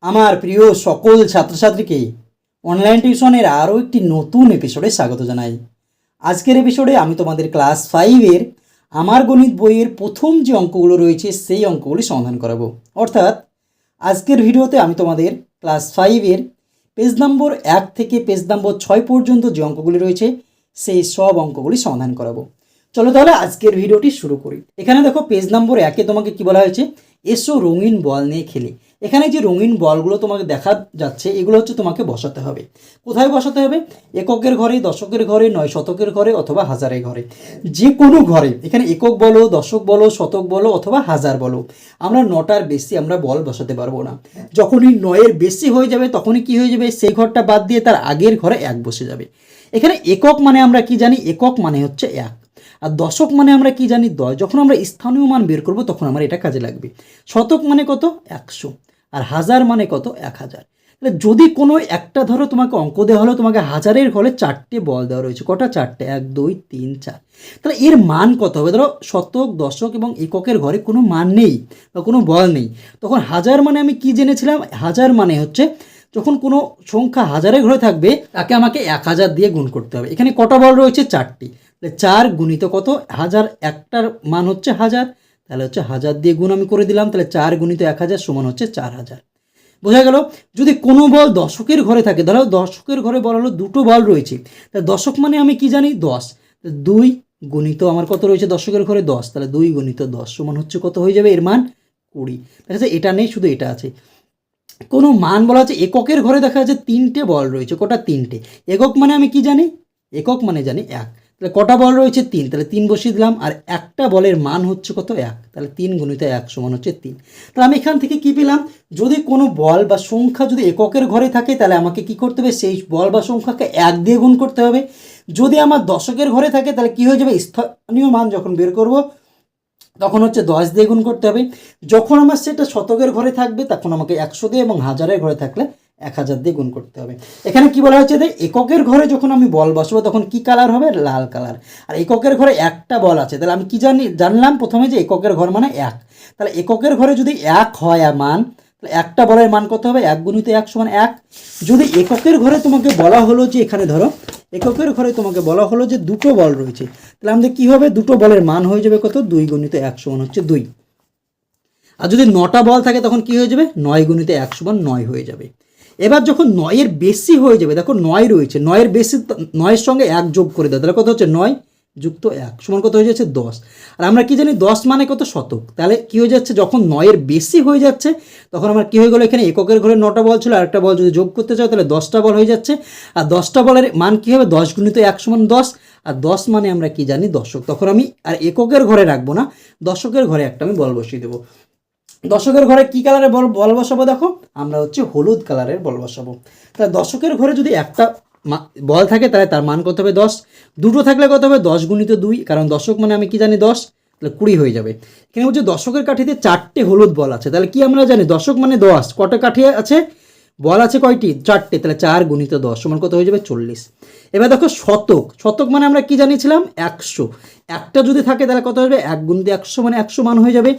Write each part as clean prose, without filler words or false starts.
আমার প্রিয় সকল ছাত্রছাত্রীকে অনলাইন টিউশনের আরও একটি নতুন এপিসোডে স্বাগত জানাই। আজকের এপিসোডে আমি তোমাদের ক্লাস 5-এর আমার গণিত বইয়ের প্রথম যে অঙ্কগুলো রয়েছে সেই অঙ্কগুলি সমাধান করাবো। অর্থাৎ আজকের ভিডিওতে আমি তোমাদের ক্লাস 5-এর পেজ নম্বর 1 থেকে পেজ নম্বর 6 পর্যন্ত যে অঙ্কগুলি রয়েছে সেই সব অঙ্কগুলি সমাধান করাবো। চলো তাহলে আজকের ভিডিওটি শুরু করি। এখানে দেখো পেজ নম্বর 1-এ তোমাকে কি বলা হয়েছে, এসো রঙিন বল নিয়ে খেলি। এখানে যে রঙিন বলগুলো তোমাকে দেখা যাচ্ছে এগুলো হচ্ছে তোমাকে বসাতে হবে। কোথায় বসাতে হবে? এককের ঘরে, দশকের ঘরে, 9 শতকের ঘরে অথবা হাজারের ঘরে, যে কোনো ঘরে। এখানে একক বলো, দশক বলো, শতক বলো অথবা হাজার বলো, আমরা 9টার বেশি আমরা বল বসাতে পারবো না। যখনই 9-এর বেশি হয়ে যাবে তখনই কি হয়ে যাবে, সেই ঘরটা বাদ দিয়ে তার আগের ঘরে 1 বসে যাবে। এখানে একক মানে আমরা কি জানি, একক মানে হচ্ছে 1। আর দশক মানে আমরা কি জানি, 10। যখন আমরা স্থানীয় মান বের করব তখন আমার এটা কাজে লাগবে। শতক মানে কত, 100। আর হাজার মানে কত, 1000। তাহলে যদি কোনো একটা ধরো তোমাকে অঙ্ক দেওয়া হলো, তোমাকে হাজারের ঘরে 4টে বল দেওয়া রয়েছে। কটা? 4টে, 1 2 3 4। তাহলে এর মান কত হবে? ধরো শতক, দশক এবং এককের ঘরে কোনো মান নেই বা কোনো বল নেই, তখন হাজার মানে আমি কি জেনেছিলাম, হাজার মানে হচ্ছে যখন কোনো সংখ্যা হাজারের ঘরে থাকবে তাকে আমাকে 1000 দিয়ে গুণ করতে হবে। এখানে কটা বল রয়েছে? 4টি। 4 গুণিত কত, হাজার, একটার মান হচ্ছে 1000, তাহলে হচ্ছে 1000 দিয়ে গুণ আমি করে দিলাম। তাহলে 4 গুণিত 1000 সমান হচ্ছে 4000। বোঝা গেল? যদি কোনো বল দশকের ঘরে থাকে, ধরো দশকের ঘরে বলা হলো 2টো বল রয়েছে, তাহলে দশক মানে আমি কি জানি, 10। 2 গুণিত আমার কত রয়েছে দশকের ঘরে, 10। তাহলে 2 গুণিত 10 সমান হচ্ছে কত হয়ে যাবে, এর মান 20। দেখা যাচ্ছে এটা নেই, শুধু এটা আছে। কোনো মান বলা আছে এককের ঘরে, দেখা যাচ্ছে 3টে বল রয়েছে। কটা? 3টে। একক মানে আমি কি জানি, একক মানে জানি 1। তাহলে কটা বল রয়েছে? 3। তাহলে 3 বসিয়ে দিলাম। আর একটা বলের মান হচ্ছে কত, 1। তাহলে 3 গুণিত 1 সমান হচ্ছে 3। তাহলে আমি এখান থেকে কি পেলাম, যদি কোনো বল বা সংখ্যা যদি এককের ঘরে থাকে তাহলে আমাকে কি করতে হবে, সেই বল বা সংখ্যাকে 1 দিয়ে গুণ করতে হবে। যদি আমার দশকের ঘরে থাকে তাহলে কি হয়ে যাবে, স্থানীয় মান যখন বের করব তখন হচ্ছে 10 দিয়ে গুণ করতে হবে। যখন আমার সেটা শতকের ঘরে থাকবে তখন আমাকে 100 দিয়ে, এবং হাজারের ঘরে থাকলে 1000 দিয়ে গুণ করতে হবে। এখানে কি বলা হচ্ছে যে এককের ঘরে যখন আমি বল বসাবো তখন কি কালার হবে, লাল কালার। আর এককের ঘরে একটা বল আছে, তাহলে আমি কি জানলাম প্রথমে যে এককের ঘর মানে 1। তাহলে এককের ঘরে যদি 1 হয় মান, তাহলে একটা বলের মান কত হবে, 1 গুণিত 1 সমান 1। যদি এককের ঘরে তোমাকে বলা হলো যে, এখানে ধরো এককের ঘরে তোমাকে বলা হলো যে 2টো বল রয়েছে, তাহলে আমাদের কী হবে, 2টো বলের মান হয়ে যাবে কত, 2 গুণিত 1 সমান হচ্ছে 2। আর যদি 9টা বল থাকে তখন কি হয়ে যাবে, 9 গুণিত 1 সমান 9 হয়ে যাবে। এবার যখন 9-এর বেশি হয়ে যাবে, দেখো 9 রয়েছে, 9-এর বেশি, 9-এর সঙ্গে 1 যোগ করে দাও, তাহলে কত হচ্ছে, 9 যুক্ত 1 সমান কত হয়ে যাচ্ছে, 10। আর আমরা কি জানি, 10 মানে কত, শতক। তাহলে কি হয়ে যাচ্ছে, যখন 9-এর বেশি হয়ে যাচ্ছে তখন আমার কি হয়ে গেলো, এখানে এককের ঘরে 9টা বল ছিল, আরেকটা বল যদি যোগ করতে চাও তাহলে 10টা বল হয়ে যাচ্ছে। আর 10টা বলের মান কি হবে, 10 গুণিত 1 সমান 10। আর 10 মানে আমরা কি জানি, দশক। তখন আমি আর এককের ঘরে রাখবো না, দশকের ঘরে একটা আমি বল বসিয়ে দেবো। দশকের ঘরে কি কালারের বল বসাবো, দেখো আমরা হচ্ছে হলুদ কালারের বল বসাবো। তাহলে দশকের ঘরে যদি একটা বল থাকে তাহলে তার মান কত হবে, 10। 2টো থাকলে কত হবে, 10 গুণিত 2, কারণ দশক মানে আমি কি জানি 10, তাহলে 20 হয়ে যাবে। এখানে হচ্ছে দশকের কাঠিতে 4টে হলুদ বল আছে, তাহলে কি আমরা জানি, দশক মানে 10। কটা কাঠি আছে, বল আছে কয়টি, 4টে। তাহলে 4 গুণিত 10 সমান কত হয়ে যাবে, 40। এবার দেখো শতক, শতক মানে আমরা কি জানিয়েছিলাম, 100। একটা যদি থাকে তাহলে কত হবে, 1 গুণিত 100 মানে 100 মান হয়ে যাবে।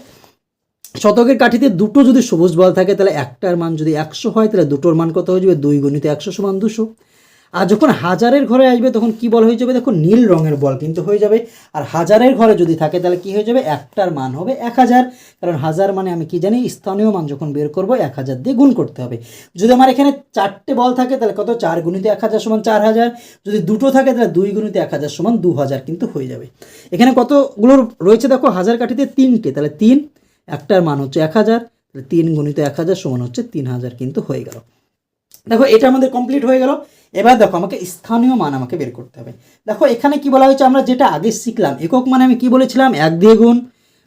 শতকের কাঠিতে 2টো যদি সবুজ বল থাকে তাহলে একটার মান যদি 100 হয় তাহলে 2টোর মান কত হয়ে যাবে, 2 গুণিত 100 সমান 200। আর যখন হাজারের ঘরে আসবে তখন কি বল হয়ে যাবে, দেখো নীল রঙের বল কিন্তু হয়ে যাবে। আর হাজারের ঘরে যদি থাকে তাহলে কি হয়ে যাবে, একটার মান হবে 1000, কারণ হাজার মানে আমি কি জানি, স্থানীয় মান যখন বের করবো 1000 দিয়ে গুণ করতে হবে। যদি আমার এখানে 4টে বল থাকে তাহলে কত, 4 গুণিত 1000 সমান 4000। যদি 2টো থাকে তাহলে 2 গুণিত 1000 সমান 2000 কিন্তু হয়ে যাবে। এখানে কতগুলো রয়েছে দেখো, হাজার কাঠিতে 3টে, তাহলে 3, একটার মান হচ্ছে 1000, তাহলে 3 গুণিত 1000 সমান হচ্ছে 3000 কিন্তু হয়ে গেল। দেখো এটা আমাদের কমপ্লিট হয়ে গেল। এবার দেখো আমাকে স্থানীয় মান আমাকে বের করতে হবে। দেখো এখানে কি বলা হয়েছে, আমরা যেটা আগে শিখলাম, একক মানে আমি কি বলেছিলাম, 1 দিয়ে গুণ।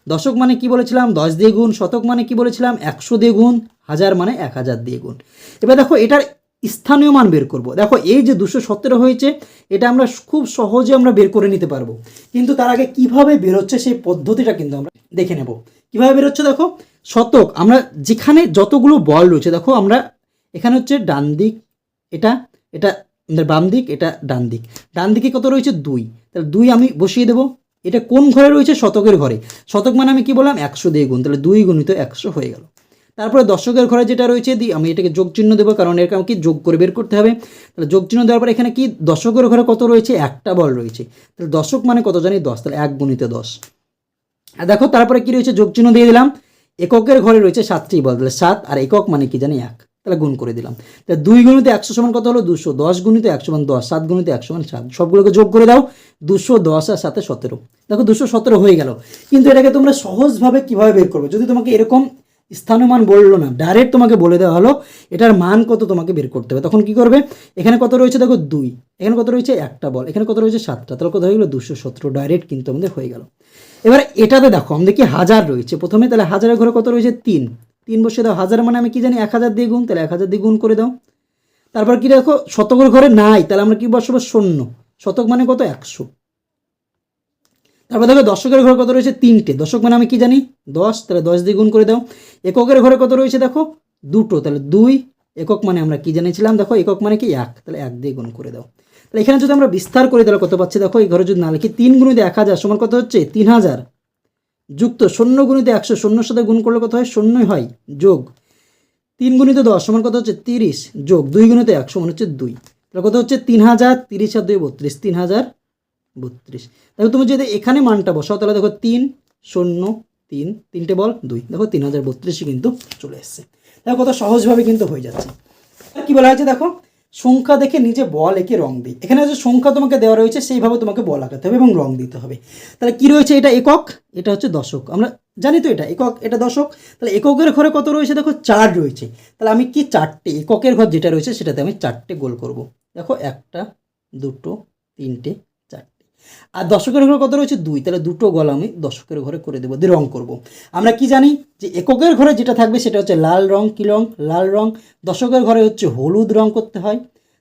দশক মানে কি বলেছিলাম, 10 দিয়ে গুণ। শতক মানে কি বলেছিলাম, 100 দিয়ে গুণ। হাজার মানে 1000 দিয়ে গুণ। এবার দেখো এটার স্থানীয় মান বের করব। দেখো এই যে 217 হয়েছে, এটা আমরা খুব সহজে আমরা বের করে নিতে পারবো, কিন্তু তার আগে কিভাবে বেরোচ্ছে সেই পদ্ধতিটা কিন্তু আমরা দেখে নেব। কিভাবে বেরোচ্ছে দেখো, শতক, আমরা যেখানে যতগুলো বল রয়েছে, দেখো আমরা এখানে হচ্ছে ডান দিক, এটা এটা বাম দিক, এটা ডান দিক। ডান দিকে কত রয়েছে, 2, তাহলে 2 আমি বসিয়ে দেবো। এটা কোন ঘরে রয়েছে, শতকের ঘরে। শতক মানে আমি কি বললাম, 100 দিয়ে গুণ, তাহলে 2 গুণিত 100 হয়ে গেল। তারপরে দশকের ঘরে যেটা রয়েছে আমি এটাকে যোগ চিহ্ন দেবো, কারণ এর আমাকে যোগ করে বের করতে হবে। তাহলে যোগ চিহ্ন দেওয়ার পর এখানে কি দশকের ঘরে কত রয়েছে, একটা বল রয়েছে। তাহলে দশক মানে কত জানি 10, তাহলে 1 গুণিত 10। আর দেখো তারপরে কি রয়েছে, যোগ চিহ্ন দিয়ে দিলাম। এককের ঘরে রয়েছে 7টি বল, তাহলে 7 আর একক মানে কি জানি 1, তাহলে গুণ করে দিলাম। তাহলে 2 গুণিত 100 সমান কত হলো 200, 10 গুণিত 100 সমান 10, 7 গুণিত 100 সমান 7, সবগুলোকে যোগ করে দাও। 210 আর 7 17, দেখো 217 হয়ে গেল। কিন্তু এটাকে তোমরা সহজভাবে কিভাবে বের করবে, যদি তোমাকে এরকম স্থানীয় মান বললো না, ডাইরেক্ট তোমাকে বলে দেওয়া হলো এটার মান কত তোমাকে বের করতে হবে, তখন কি করবে, এখানে কত রয়েছে দেখো 2, এখানে কত রয়েছে একটা বল, এখানে কত রয়েছে 7টা, তাহলে কত হয়ে গেলো 217, ডাইরেক্ট কিন্তু আমাদের হয়ে গেল। এবার এটাতে দেখো আমাদের কি হাজার রয়েছে প্রথমে, তাহলে হাজারের ঘরে কত রয়েছে 3, 3 বসে দাও। হাজার মানে আমি কি জানি 1000 দিয়ে গুণ, তাহলে 1000 দিয়ে গুণ করে দাও। তারপর কি দেখো শতকের ঘরে নাই, তাহলে আমরা কি বসাবো 0, শতক মানে কত 100। তারপর দেখো দশকের ঘরে কত রয়েছে 3টে, দশক মানে আমি কি জানি 10, তাহলে 10 দিয়ে গুণ করে দাও। এককের ঘরে কত রয়েছে দেখো 2টো, তাহলে 2, একক মানে আমরা কি জানিয়েছিলাম দেখো একক মানে কি 1, তাহলে 1 দিয়ে গুণ করে দাও। তাহলে এখানে যদি আমরা বিস্তার করি তাহলে কত পাচ্ছি দেখো, এই ঘরে যদি না লিখি 3 গুণিত 1000 সমান কত হচ্ছে 3000, যুক্ত 0 গুণিত 100, 0-র সাথে গুণ করলে কত হয় 0 হয়, যোগ 3 গুণিত 10 সমান কত হচ্ছে 30, যোগ 2 গুণিত 1 সমান হচ্ছে 2, তাহলে কত হচ্ছে 3000, 30 আর 2 32, 3032। দেখো তুমি যদি এখানে মানটা বসাও তাহলে দেখো 3 0 3, 3টে বল 2, দেখো 3032 কিন্তু চলে এসছে। দেখো কত সহজভাবে কিন্তু হয়ে যাচ্ছে। আর কি বলা হয়েছে দেখো, সংখ্যা দেখে নিজে বল এঁকে রং দিই। এখানে যে সংখ্যা তোমাকে দেওয়া রয়েছে সেইভাবে তোমাকে বল আঁকাতে হবে এবং রং দিতে হবে। তাহলে কি রয়েছে, এটা একক, এটা হচ্ছে দশক, আমরা জানি তো এটা একক এটা দশক। তাহলে এককের ঘরে কত রয়েছে দেখো 4 রয়েছে, তাহলে আমি কি 4টে এককের ঘর যেটা রয়েছে সেটাতে আমি 4টে গোল করব। দেখো 1টা 2টো 3টে 4টে। আর দশকের ঘরে কত রয়েছে 2, তাহলে 2টো গোল আমি দশকের ঘরে করে দেবো, দিয়ে রং করব। আমরা কি জানি যে এককের ঘরে যেটা থাকবে সেটা হচ্ছে লাল রং, কি রং লাল রং। দশকের ঘরে হচ্ছে হলুদ রং করতে হয়।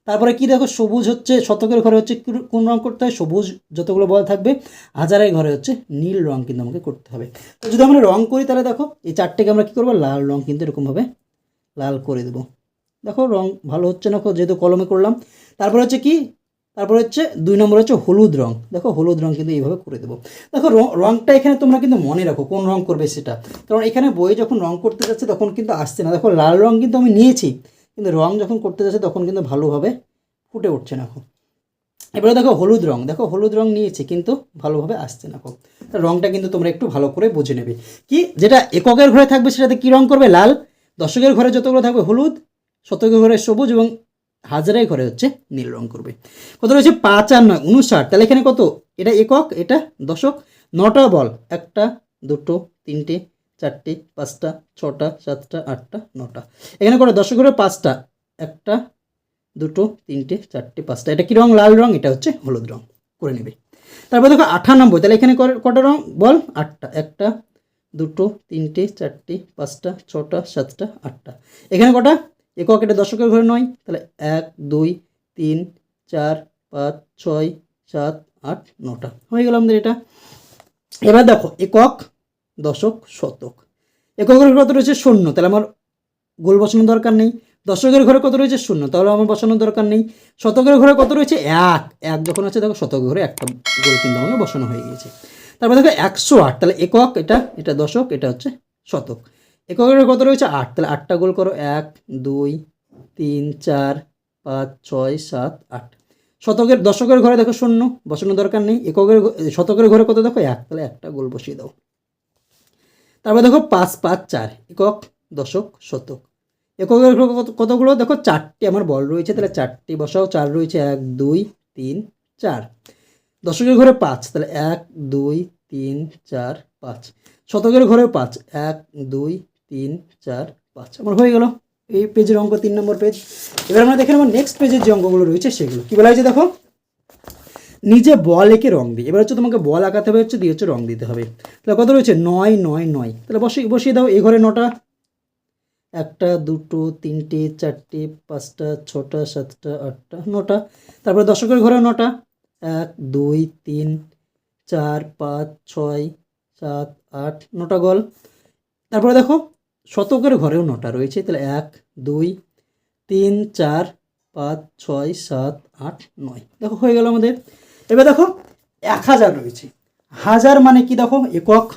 তারপরে কি দেখো সবুজ হচ্ছে শতকের ঘরে হচ্ছে কোন রং করতে হয়, সবুজ যতগুলো বল থাকবে। হাজারের ঘরে হচ্ছে নীল রং কিন্তু আমাকে করতে হবে। তো যদি আমরা রং করি তাহলে দেখো এই 4টেকে আমরা কী করবো, লাল রং কিন্তু এরকমভাবে লাল করে দেবো। দেখো রং ভালো হচ্ছে না যেহেতু কলমে করলাম। তারপর হচ্ছে কি, তারপর হচ্ছে 2 নম্বর হচ্ছে হলুদ রং, দেখো হলুদ রং কিন্তু এইভাবে করে দেবো। দেখো রংটা এখানে তোমরা কিন্তু মনে রাখো কোন রং করবে সেটা, কারণ এখানে বইয়ে যখন রং করতে যাচ্ছে তখন কিন্তু আসছে না। দেখো লাল রং কিন্তু আমি নিয়েছি, কিন্তু রং যখন করতে যাচ্ছে তখন কিন্তু ভালোভাবে ফুটে উঠছে না। এবারে দেখো হলুদ রং, দেখো হলুদ রং নিয়েছে কিন্তু ভালোভাবে আসছে না। রংটা কিন্তু তোমরা একটু ভালো করে বুঝে নেবে। কি যেটা এককের ঘরে থাকবে সেটাতে কি রং করবে লাল, দশকের ঘরে যতগুলো থাকবে হলুদ, শতকের ঘরে সবুজ এবং হাজারের ঘরে হচ্ছে নীল রং করবে। কত রয়েছে 5 আর 9 59, তাহলে এখানে কত, এটা একক এটা দশক। 9টা বল, 1টা 2টো 3টে 4টে 5টা 6টা 7টা 8টা 9টা। এখানে করে দশকের ঘরে 5টা, 1টা 2টো 3টে 4টে 5টা, এটা কি রং লাল রং, এটা হচ্ছে হলুদ রং করে নেবে। তারপর দেখো 98, তাহলে এখানে কটা রং বল 8টা, 1টা 2টো 3টে 4টে 5টা 6টা 7টা 8টা। এখানে কটা একক, এটা দশকের ঘরে 9, তাহলে 1 2 3 4 5 6 7 8 9টা হয়ে গেল আমাদের এটা। এবার দেখো একক দশক শতক, এককের কত রয়েছে 0, তাহলে আমার গোল বসানোর দরকার নেই। দশকের ঘরে কত রয়েছে 0, তাহলে আমার বসানোর দরকার নেই। শতকের ঘরে কত রয়েছে 1, 1 যখন আছে দেখো শতকের ঘরে একটা গোল কিন্তু আমাকে বসানো হয়ে গিয়েছে। তারপর দেখো 108, তাহলে একক এটা এটা দশক এটা হচ্ছে শতক। এককের ঘরে কত রয়েছে 8, তাহলে 8টা গোল করো 1 2 3 4 5 6 7 8। শতকের দশকের ঘরে দেখো 0, বসানোর দরকার নেই। শতকের ঘরে কত দেখো 1, তাহলে একটা গোল বসিয়ে দাও। তারপর দেখো 5 5 4 একক দশক শতক। এককের কতগুলো দেখো 4টে আমার বল রয়েছে, তাহলে 4টে বসাও, 4 রয়েছে 1 2 3 4। দশকের ঘরে 5, তাহলে 1 2 3 4 5। শতকের ঘরে 5 1 2 3 4 5 আমার হয়ে গেল এই পেজের অঙ্ক 3 নম্বর পেজ। এবার আমরা দেখে নেব নেক্সট পেজের যে অঙ্কগুলো রয়েছে সেগুলো কি বলা হয়েছে দেখো, নিজে বল এঁকে রং দিই। এবার হচ্ছে তোমাকে বল আঁকাতে হবে, হচ্ছে দিয়ে হচ্ছে রং দিতে হবে। তাহলে কত রয়েছে 9 9 9, তাহলে বসিয়ে দাও। এই ঘরে 9টা, 1টা 2টো 3টে 4টে 5টা 6টা 7টা 8টা 9টা। তারপরে দশকের ঘরেও 9টা, 1 2 3 4 5 6 7 8 9টা গোল। তারপরে দেখো শতকের ঘরেও 9টা রয়েছে, তাহলে 1 2 3 4 5 6 7 8 9, দেখো হয়ে গেল আমাদের। এবার দেখো 1000 রয়েছে, হাজার মানে কি দেখো একক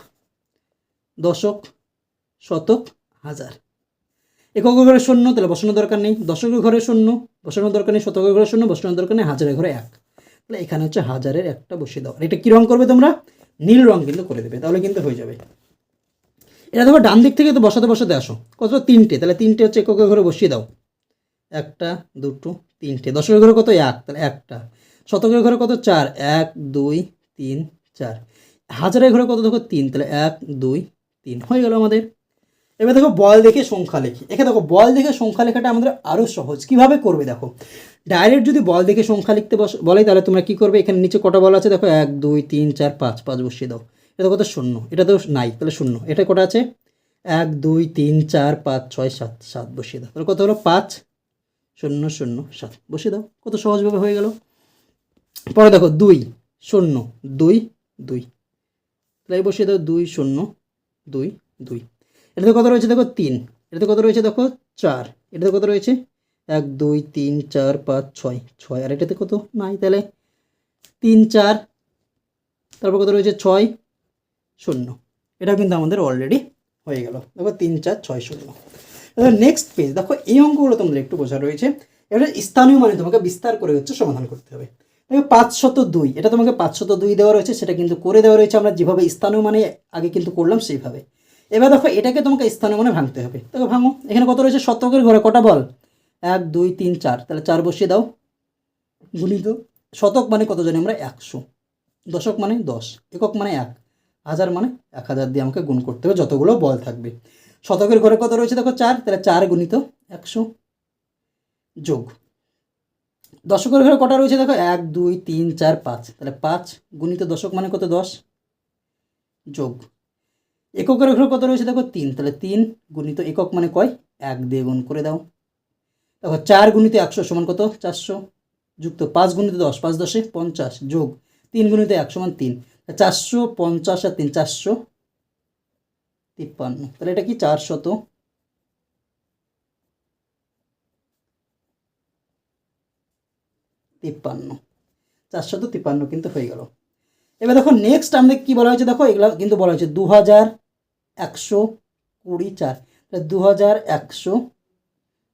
দশক শতক হাজার। এককের ঘরে শূন্য, তাহলে বসানোর দরকার নেই। দশকের ঘরে শূন্য, বসানোর দরকার নেই। শতকের ঘরে শূন্য, বসানোর দরকার নেই। হাজারের ঘরে এক, তাহলে এখানে হচ্ছে হাজারের একটা বসিয়ে দাও। আর এটা কী রঙ করবে তোমরা? নীল রঙ কিন্তু করে দেবে, তাহলে কিন্তু হয়ে যাবে। এটা দেখো ডান দিক থেকে তো বসাতে বসাতে আসো, কত? তিনটে, তাহলে তিনটে হচ্ছে এককের ঘরে বসিয়ে দাও। একটা, দুটো, তিনটে। দশকের ঘরে কত? এক, তাহলে একটা। শতকের ঘরে কত? চার, এক, দুই, তিন, চার। হাজারের ঘরে কত? দেখো তিন, তাহলে এক, দুই, তিন। হয়ে গেল আমাদের। এবার দেখো বল দেখে সংখ্যা লেখি। এখানে দেখো বল দেখে সংখ্যা লেখাটা আমাদের আরও সহজ। কিভাবে করবে দেখো, ডাইরেক্ট যদি বল দেখে সংখ্যা লিখতে বলে তাহলে তোমরা কী করবে? এখানে নিচে কটা বল আছে দেখো, এক, দুই, তিন, চার, পাঁচ। পাঁচ বসিয়ে দাও। এটা কত? শূন্য। এটা তো নাই, তাহলে শূন্য। এটা কটা আছে? এক, দুই, তিন, চার, পাঁচ, ছয়, সাত। সাত বসিয়ে দাও। তাহলে কত হলো? পাঁচ, শূন্য, শূন্য, সাত বসিয়ে দাও। কত সহজভাবে হয়ে গেল। পরে দেখো দুই, শূন্য, দুই, দুই। তাহলে বসিয়ে দাও, দুই, শূন্য, দুই, দুই। এটাতে কত রয়েছে দেখো? তিন। এটাতে কত রয়েছে দেখো? চার। এটাতে কত রয়েছে? এক, দুই, তিন, চার, পাঁচ, ছয়। ছয়। আর এটাতে কত? নাই, তাহলে তিন, চার। তারপর কত রয়েছে? ছয়, শূন্য। এটা কিন্তু আমাদের অলরেডি হয়ে গেল। দেখো 3, 4, 6, 0। এবার নেক্সট পেজ দেখো, এই অঙ্কগুলো তোমাদের একটু বোঝা রয়েছে। এবার স্থানীয় মানে তোমাকে বিস্তার করে হচ্ছে সমাধান করতে হবে। দেখো 502, এটা তোমাকে 502 দেওয়া রয়েছে, সেটা কিন্তু করে দেওয়া রয়েছে। আমরা যেভাবে স্থানীয় মানে আগে কিন্তু করলাম সেইভাবে। এবার দেখো এটাকে তোমাকে স্থানীয় মানে ভাঙতে হবে। দেখো ভাঙো। এখানে কত রয়েছে? শতকের ঘরে কটা বল? 1, 2, 3, 4। তাহলে 4 বসিয়ে দাও। গুণিত শতক মানে কত জানি আমরা? 100। দশক মানে 10। একক মানে 1। হাজার মানে 1000 দিয়ে আমাকে গুণ করতে হবে যতগুলো বল থাকবে। শতকের ঘরে কত রয়েছে দেখো? 4। তাহলে 4 গুণিত 100 যোগ। দশকের ঘরে কটা রয়েছে দেখো? 1, 2, 3, 4, 5। তাহলে 5 গুণিত দশক মানে কত? 10 যোগ। এককের ঘরে কত রয়েছে দেখো? 3। তাহলে 3 গুণিত একক মানে কয়? 1 দিয়ে গুণ করে দাও। দেখো 4 গুণিত 100 সমান কত? 400 যুক্ত 5 গুণিত 10, 5 10 50 যোগ 3 গুণিত 1 সমান 3। 450 আর 3 453। তাহলে এটা কি? 453 453 কিন্তু হয়ে গেল। এবার দেখো নেক্সট আমাদের কি বলা হয়েছে দেখো, এগুলো কিন্তু বলা হয়েছে 2124। তাহলে 2100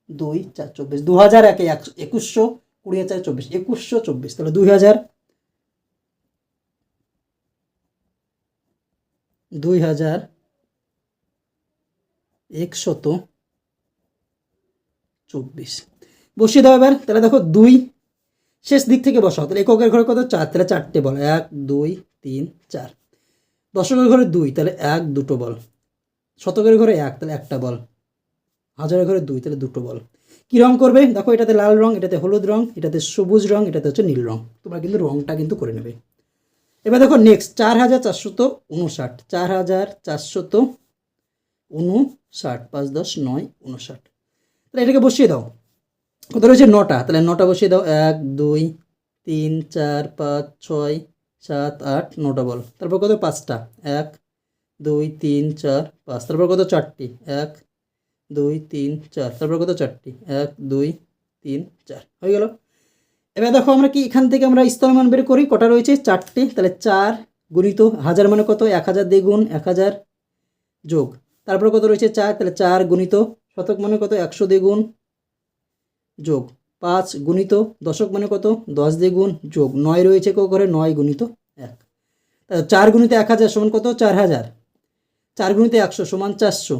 2 4 24। 2001 2100 20 4 24 2124। তাহলে 2124 বসিয়ে দাও এবার। তাহলে দেখো 2 শেষ দিক থেকে বসাও। তাহলে এককের ঘরে কত? 4। তাহলে 4টে বল, 1, 2, 3, 4। দশকের ঘরে 2, তাহলে 1, দুটো বল। শতকের ঘরে 1, তাহলে একটা বল। হাজারের ঘরে 2, তাহলে দুটো বল। কী রঙ করবে দেখো? এটাতে লাল রঙ, এটাতে হলুদ রঙ, এটাতে সবুজ রঙ, এটাতে হচ্ছে নীল রঙ। তোমরা কিন্তু রঙটা কিন্তু করে নেবে। এবার দেখো নেক্সট 4459। 4459, 5 10 9 59। তাহলে এটাকে বসিয়ে দাও। কত রয়েছে? 9টা। তাহলে 9টা বসিয়ে দাও। 1, 2, 3, 4, 5, 6, 7, 8, 9টা বল। তারপর কত? 5টা। 1, 2, 3, 4, 5। তারপর কত? 4টি। 1, 2, 3, 4। তারপর কত? 4টি। 1, 2, 3, 4 হয়ে গেল। এবার দেখো আমরা কি এখান থেকে আমরা স্থানীয় মান বের করি। কটা রয়েছে? 4টে। তাহলে 4 গুণিত হাজার মানে কত? 1000 দিয়ে গুণ 1000 যোগ। তারপর কত রয়েছে? 4। তাহলে 4 গুণিত শতক মানে কত? 100 দিয়ে গুণ যোগ। 5 গুণিত দশক মানে কত? 10 দিয়ে গুণ যোগ। 9 রয়েছে করে 9 গুণিত 1। তাহলে 4 গুণিত 1000 সমান কত? 4000। 4 গুণিত 100 সমান 400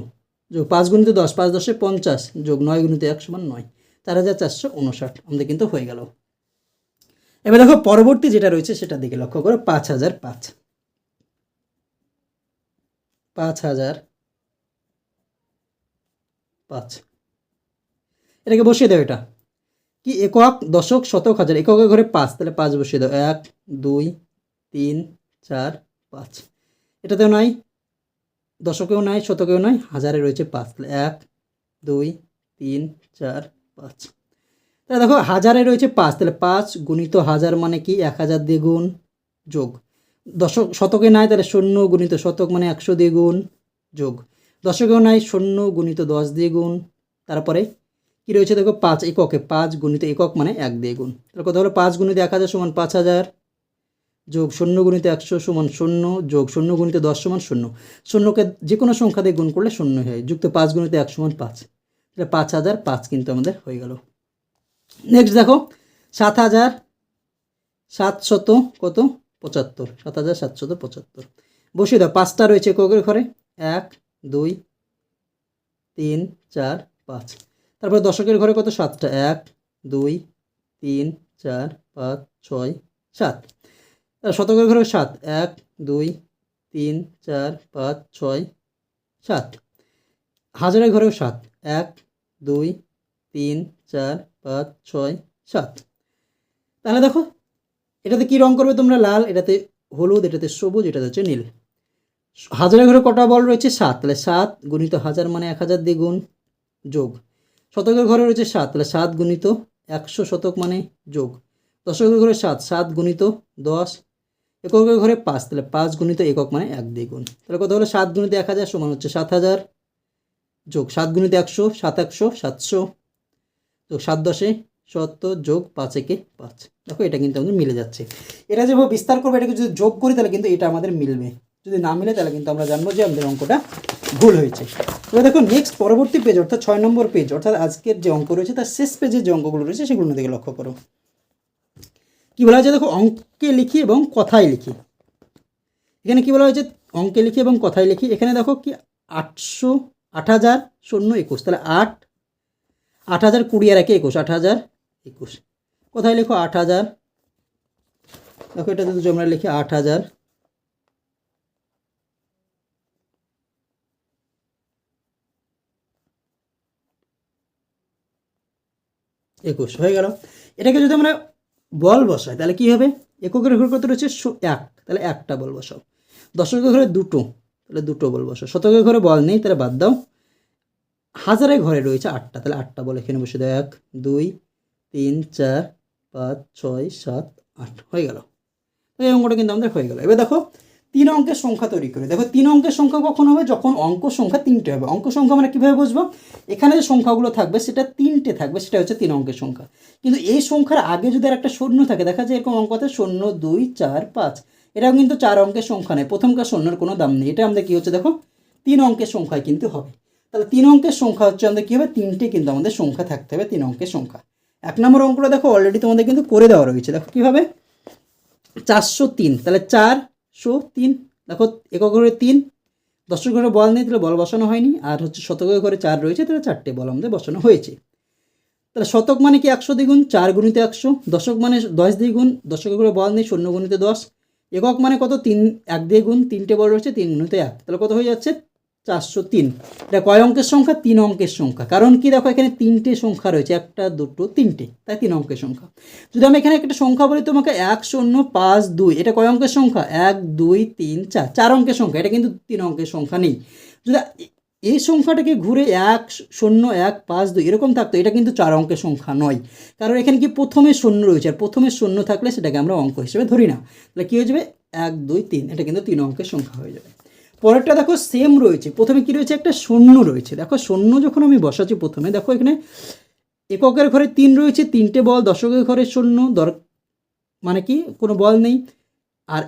যোগ 5 গুণিত 10, 5 10 50 যোগ 9 গুণিত 1 সমান 9। 4459 আমাদের কিন্তু হয়ে গেল। এবার দেখো পরবর্তী যেটা রয়েছে সেটা দিকে লক্ষ্য করো। 5005। 5005 এটাকে বসিয়ে দাও। এটা কি? একক, দশক, শতক, হাজার। এককের ঘরে 5, তাহলে 5 বসিয়ে দাও। 1, 2, 3, 4, 5। এটাতেও নাই, দশকেও নাই, শতকেও নাই, হাজারে রয়েছে 5। তাহলে 1, 2, 3, 4, 5। তাহলে দেখো হাজারে রয়েছে 5। তাহলে 5 গুণিত হাজার মানে কি? 1000 দিয়ে গুণ যোগ। দশক শতকে নাই, তাহলে 0 গুণিত শতক মানে 100 দিয়ে গুণ যোগ। দশকেও নাই, 0 গুণিত 10 দিয়ে গুণ। তারপরে কি রয়েছে দেখো? 5 এককে। 5 গুণিত একক মানে 1 দিয়ে গুণ। তাহলে কত হলো? 5 গুণিত 1000 সমান 5000 যোগ 0 গুণিত 100 সমান 0 যোগ 0 গুণিত 10 সমান 0। 0কে যে কোনো সংখ্যা দিয়ে গুণ করলে 0 হয়। যুক্ত 5 গুণিত 1 সমান 5। তাহলে 5005 কিন্তু আমাদের হয়ে গেল। নেক্সট দেখো 7700 কত 75, 7775 বসিয়ে দাও। 5টা রয়েছে এককের ঘরে, 1 2 3 4 5। তারপরে দশকের ঘরে কত 7টা, 1 2 3 4 5 6 7। শতকের ঘরে 7, 1 2 3 4 5 6 7। হাজারের ঘরেও 7, 1 2 3 4 5 6 7। তাহলে দেখো এটাতে কি রং করবে তোমরা, লাল, এটাতে হলুদ, এটাতে সবুজ, এটাতে হচ্ছে নীল। হাজারের ঘরে কটা বল রয়েছে 7, তাহলে 7 গুণিত 1000 মানে 1000 দিয়ে গুণ, যোগ। শতকের ঘরে রয়েছে 7, তাহলে 7 গুণিত 100 শতক মানে যোগ। দশকের ঘরে 7, 7 গুণিত 10। এককের ঘরে 5, তাহলে 5 গুণিত একক মানে 1 দিয়ে গুণ। তাহলে কত হলো 7 গুণিত 1000 সমান হচ্ছে 7000, যোগ 7 গুণিত 100 7 100 700, যোগ 7 10 70, যোগ 5 1 5। দেখো এটা কিন্তু আমাদের মিলে যাচ্ছে। এটা যেভাবে বিস্তার করবে এটাকে যদি যোগ করি তাহলে কিন্তু এটা আমাদের মিলবে, যদি না মিলে তাহলে কিন্তু আমরা জানবো যে আমাদের অঙ্কটা ভুল হয়েছে। এবার দেখো নেক্সট পরবর্তী পেজ অর্থাৎ 6 নম্বর পেজ, অর্থাৎ আজকের যে অঙ্ক রয়েছে তার শেষ পেজের যে অঙ্কগুলো রয়েছে সেগুলো দিকে লক্ষ্য করো। কি বলা হয়েছে দেখো, অঙ্কে লিখি এবং কথায় লিখি। এখানে কি বলা হয়েছে, অঙ্কে লিখি এবং কথায় লিখি। এখানে দেখো কি 800 8000 021, তাহলে 8 8020 আর 1 21 8021। কোথায় লেখো 8000, দেখো এটা যদি আমরা লিখি 8000 21 হয়ে গেল। এটাকে যদি আমরা বল বসাই তাহলে কি হবে, এককের ঘরে কত রয়েছে 1, তাহলে একটা বল বসাও। দশকের ঘরে 2, তাহলে 2 বল বসাও। শতকের ঘরে বল নেই তাহলে বাদ দাও। হাজারের ঘরে রয়েছে 8টা, তাহলে 8টা বল এখানে বসে দাও। 1 2 3 4 5 6 7 8 হয়ে গেল। এই অঙ্কটা কিন্তু আমাদের হয়ে গেল। এবার দেখো 3 অঙ্কের সংখ্যা তৈরি করে। দেখো 3 অঙ্কের সংখ্যা কখন হবে, যখন অঙ্ক সংখ্যা 3টে হবে। অঙ্ক সংখ্যা আমরা কীভাবে বুঝবো, এখানে যে সংখ্যাগুলো থাকবে সেটা 3টে থাকবে, সেটা হচ্ছে 3 অঙ্কের সংখ্যা। কিন্তু এই সংখ্যার আগে যদি আর একটা শূন্য থাকে, দেখা যায় এরকম অঙ্কতে 0 2 4 5, এটাও কিন্তু 4 অঙ্কের সংখ্যা নেই, প্রথমকার শূন্যর কোনো দাম নেই। এটা আমাদের কী হচ্ছে দেখো 3 অঙ্কের সংখ্যায় কিন্তু হবে। তাহলে 3 অঙ্কের সংখ্যা হচ্ছে আমাদের কী হবে, 3টে কিন্তু আমাদের সংখ্যা থাকতে হবে 3 অঙ্কের সংখ্যা। 1 নম্বর অঙ্কটা দেখো অলরেডি তোমাদের কিন্তু করে দেওয়া রয়েছে। দেখো কীভাবে 403, তাহলে 403, দেখো একক ঘরে 3, দশক ঘরে বল নেই তাহলে বল বসানো হয়নি, আর হচ্ছে শতকের ঘরে 4 রয়েছে তাহলে 4টে বল আমাদের বসানো হয়েছে। তাহলে শতক মানে কি 100 দ্বিগুণ 4 গুণিত 100, দশক মানে 10 দ্বিগুণ, দশকের ঘরে বল নেই 0 গুণিত 10, একক মানে কত 3 1 দিয়ে গুণ, 3টে বল রয়েছে 3 গুণিত 1, তাহলে কত হয়ে যাচ্ছে 403। এটা কয় অঙ্কের সংখ্যা, 3 অঙ্কের সংখ্যা। কারণ কি দেখো এখানে 3টে সংখ্যা রয়েছে, 1 2 3টে, তাই 3 অঙ্কের সংখ্যা। যদি আমি এখানে একটা সংখ্যা বলি তোমাকে 1 0 5 2, এটা কয় অঙ্কের সংখ্যা 1 2 3 4, 4 অঙ্কের সংখ্যা, এটা কিন্তু 3 অঙ্কের সংখ্যা নেই। যদি এই সংখ্যাটাকে ঘুরে 1 0 1 5 2 এরকম থাকতো, এটা কিন্তু 4 অঙ্কের সংখ্যা নয়। কারণ এখানে কি প্রথমে শূন্য রয়েছে, আর প্রথমে শূন্য থাকলে সেটাকে আমরা অঙ্ক হিসেবে ধরি না। তাহলে কী হয়ে যাবে 1 2 3, এটা কিন্তু 3 অঙ্কের সংখ্যা হয়ে যাবে। পরেরটা দেখো সেম রয়েছে, প্রথমে কি রয়েছে একটা শূন্য রয়েছে। দেখো শূন্য যখন আমি বসাচ্ছি প্রথমে, দেখো এখানে এককের ঘরে 3 রয়েছে 3টে বল, দশকের ঘরে শূন্য মানে কি কোনো বল নেই, আর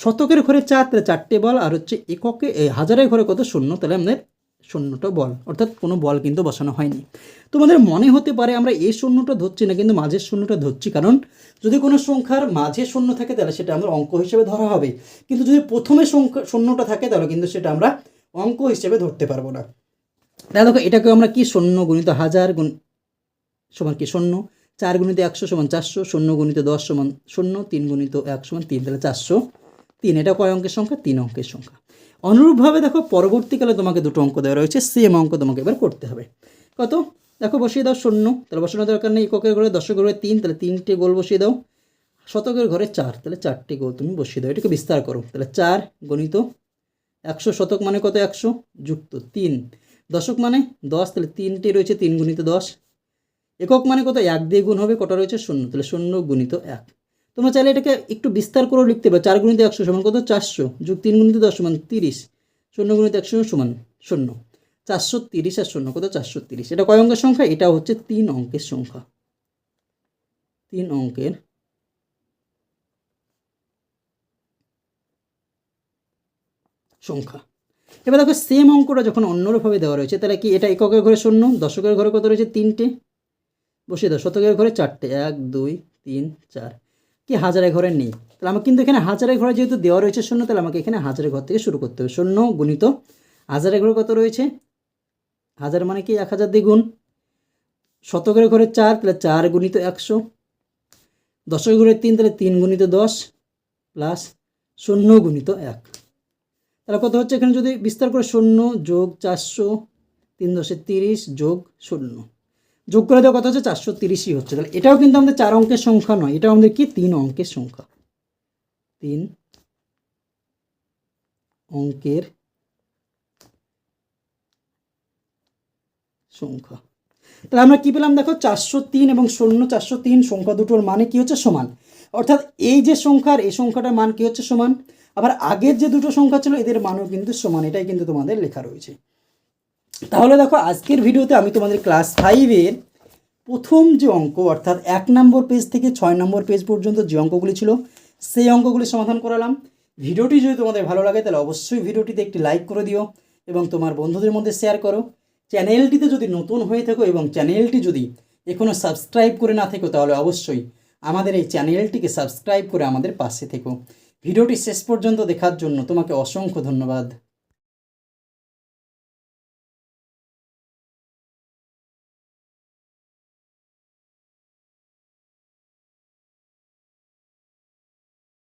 শতকের ঘরে 4, তাহলে 4টে বল, আর হচ্ছে হাজারের ঘরে কত 0, তাহলে আমাদের 0টা বল, অর্থাৎ কোনো বল কিন্তু বসানো হয়নি। তোমাদের মনে হতে পারে আমরা এই শূন্যটা ধরছি না কিন্তু মাঝের শূন্যটা ধরছি, কারণ যদি কোনো সংখ্যার মাঝে শূন্য থাকে তাহলে সেটা আমরা অঙ্ক হিসেবে ধরা হবে, কিন্তু যদি প্রথমে শূন্যটা থাকে তাহলে কিন্তু সেটা আমরা অঙ্ক হিসেবে ধরতে পারবো না। তাহলে দেখো এটাকে আমরা কি 0 গুণিত 1000 সমান কি 0, 4 গুণিত 100 সমান 400, 0 গুণিত 10 সমান 0, 3 গুণিত 1 সমান 3, তাহলে 403। এটা কয় অঙ্কের সংখ্যা, 3 অঙ্কের সংখ্যা। অনুরূপভাবে দেখো পরবর্তীকালে তোমাকে 2টো অঙ্ক দেওয়া রয়েছে, সেম অঙ্ক তোমাকে এবার করতে হবে। কত দেখো বসিয়ে দাও 0, তাহলে বসানোর দরকার নেই। এককের ঘরে দশকের ঘরে 3, তাহলে 3টে গোল বসিয়ে দাও। শতকের ঘরে 4, তাহলে 4টে গোল তুমি বসিয়ে দাও। এটাকে বিস্তার করো, তাহলে 4 গণিত 100, শতক মানে কত 100 যুক্ত 3, দশক মানে 10, তাহলে 3টে রয়েছে 3 গুণিত 10, একক মানে কত 1 দিয়ে গুণ হবে, কটা রয়েছে 0, তাহলে 0 গুণিত 1। তোমরা চাইলে এটাকে একটু বিস্তার করেও লিখতে পারো, 4 গুণিত 100 সমান কত 400, যুগ 3 গুণিত 10 সমান 30, 0 গুণিত 100 সমান 0, 430 আর 0 কত 430। এটা কয় অঙ্কের সংখ্যা, এটা হচ্ছে 3 অঙ্কের সংখ্যা, 3 অঙ্কের সংখ্যা। এবার দেখো সেম অঙ্কটা যখন অন্যভাবে দেওয়া রয়েছে তাহলে কি এটা এককের ঘরে শূন্য, দশকের ঘরে কত রয়েছে 3টে, বসিয়ে দাও, শতকের ঘরে 4টে, 1 2 3 4, কি হাজারের ঘরে নেই। তাহলে আমাকে কিন্তু এখানে হাজারের ঘরে যেহেতু দেওয়া রয়েছে শূন্য, তাহলে আমাকে এখানে হাজারের ঘর থেকে শুরু করতে হবে। শূন্য গুণিত হাজারের ঘরে কত রয়েছে, হাজার মানে কি 1000 দিয়ে গুণ, শতকের ঘরে 4 তাহলে 4 গুণিত 100, দশকের ঘরে 3 তাহলে 3 গুণিত 10 প্লাস শূন্য গুণিত 1, তাহলে কত হচ্ছে এখানে যদি বিস্তার করে 0 যোগ 400, 3 10 30 যোগ 0 যোগ করে দেওয়া কত হচ্ছে 430ই হচ্ছে। তাহলে এটাও কিন্তু আমাদের 4 অঙ্কের সংখ্যা নয়, এটাও আমাদের কি 3 অঙ্কের সংখ্যা, 3 অঙ্কের সংখ্যা। তাহলে আমরা কি পেলাম দেখো 403 এবং 403 সংখ্যা দুটোর মানে কি হচ্ছে সমান, অর্থাৎ এই যে সংখ্যার এই সংখ্যাটার মান কি হচ্ছে সমান, আবার আগের যে দুটো সংখ্যা ছিল এদের মানও কিন্তু সমান, এটাই কিন্তু তোমাদের লেখা রয়েছে। তাহলে দেখো আজকের ভিডিওতে আমি তোমাদের ক্লাস 5-এর প্রথম যে অঙ্ক অর্থাৎ 1 নম্বর পেজ থেকে 6 নম্বর পেজ পর্যন্ত যে অঙ্কগুলি ছিল সেই অঙ্কগুলি সমাধান করালাম। ভিডিওটি যদি তোমাদের ভালো লাগে তাহলে অবশ্যই ভিডিওটিতে একটি লাইক করে দিও এবং তোমার বন্ধুদের মধ্যে শেয়ার করো। চ্যানেলটিতে যদি নতুন হয়ে থাকো এবং চ্যানেলটি যদি এখনও সাবস্ক্রাইব করে না থেকো তাহলে অবশ্যই আমাদের এই চ্যানেলটিকে সাবস্ক্রাইব করে আমাদের পাশে থেকো। ভিডিওটি শেষ পর্যন্ত দেখার জন্য তোমাকে অসংখ্য ধন্যবাদ।